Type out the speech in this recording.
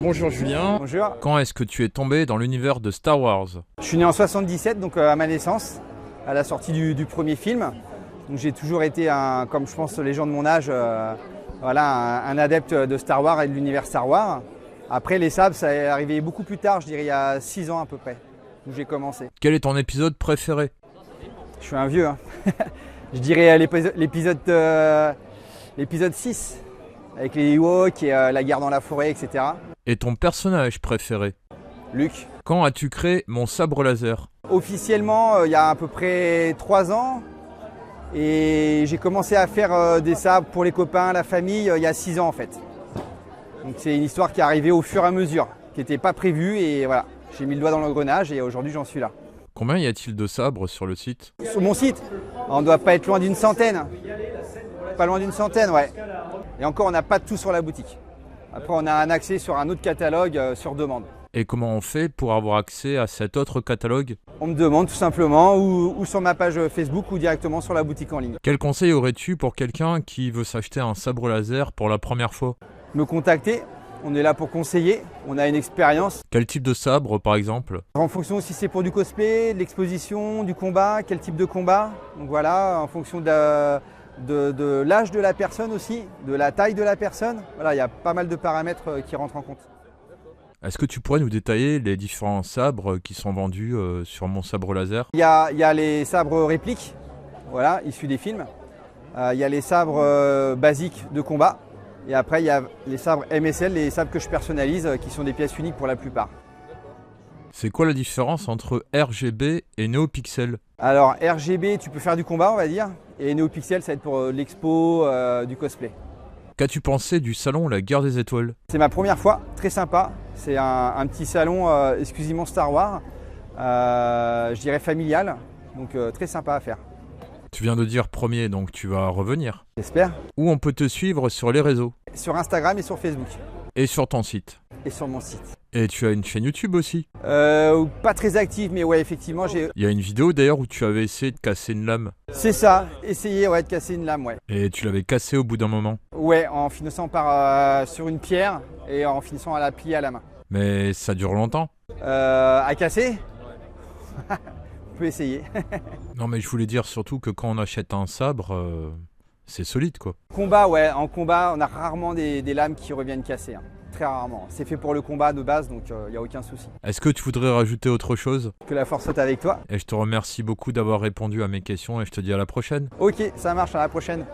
Bonjour Julien. Bonjour. Quand est-ce que tu es tombé dans l'univers de Star Wars? Je suis né en 77, donc à ma naissance, à la sortie du premier film. Donc j'ai toujours été, comme je pense les gens de mon âge, un adepte de Star Wars et de l'univers Star Wars. Après les sabres, ça est arrivé beaucoup plus tard, je dirais il y a 6 ans à peu près, où j'ai commencé. Quel est ton épisode préféré? Je suis un vieux, hein. Je dirais l'épisode 6, avec les Ewoks et la guerre dans la forêt, etc. Et ton personnage préféré? Luke. Quand as-tu créé mon sabre laser? Officiellement, il y a à peu près 3 ans. Et j'ai commencé à faire des sabres pour les copains, la famille, il y a 6 ans en fait. Donc c'est une histoire qui est arrivée au fur et à mesure, qui n'était pas prévue et voilà. J'ai mis le doigt dans l'engrenage et aujourd'hui j'en suis là. Combien y a-t-il de sabres sur le site? Sur mon site, on ne doit pas être loin d'une centaine. Pas loin d'une centaine, ouais. Et encore, on n'a pas tout sur la boutique. Après, on a un accès sur un autre catalogue sur demande. Et comment on fait pour avoir accès à cet autre catalogue? On me demande tout simplement ou sur ma page Facebook ou directement sur la boutique en ligne. Quel conseil aurais-tu pour quelqu'un qui veut s'acheter un sabre laser pour la première fois? Me contacter, on est là pour conseiller, on a une expérience. Quel type de sabre par exemple? En fonction si c'est pour du cosplay, de l'exposition, du combat, quel type de combat. Donc voilà, en fonction de l'âge de la personne aussi, de la taille de la personne. Voilà, il y a pas mal de paramètres qui rentrent en compte. Est-ce que tu pourrais nous détailler les différents sabres qui sont vendus sur mon sabre laser? Il y a les sabres répliques, voilà, issus des films. Il y a les sabres basiques de combat. Et après, il y a les sabres MSL, les sabres que je personnalise, qui sont des pièces uniques pour la plupart. C'est quoi la différence entre RGB et NeoPixel? Alors RGB, tu peux faire du combat, on va dire. Et NeoPixel, ça va être pour l'expo, du cosplay. Qu'as-tu pensé du salon La Guerre des Étoiles? C'est ma première fois, très sympa. C'est un petit salon exclusivement Star Wars, je dirais familial, donc très sympa à faire. Tu viens de dire premier, donc tu vas revenir. J'espère. Où on peut te suivre sur les réseaux? Sur Instagram et sur Facebook. Et sur ton site? Et sur mon site. Et tu as une chaîne YouTube aussi? Pas très active, mais ouais, effectivement, j'ai... Il y a une vidéo d'ailleurs où tu avais essayé de casser une lame. C'est ça, essayer de casser une lame, ouais. Et tu l'avais cassée au bout d'un moment. Ouais, en finissant sur une pierre et en finissant à la plier à la main. Mais ça dure longtemps? À casser? On peut essayer. Non mais je voulais dire surtout que quand on achète un sabre, c'est solide quoi. Combat, ouais, en combat, on a rarement des lames qui reviennent cassées. Hein. Très rarement. C'est fait pour le combat de base, donc il n'y a aucun souci. Est-ce que tu voudrais rajouter autre chose? Que la force soit avec toi. Et je te remercie beaucoup d'avoir répondu à mes questions et je te dis à la prochaine. Ok, ça marche, à la prochaine.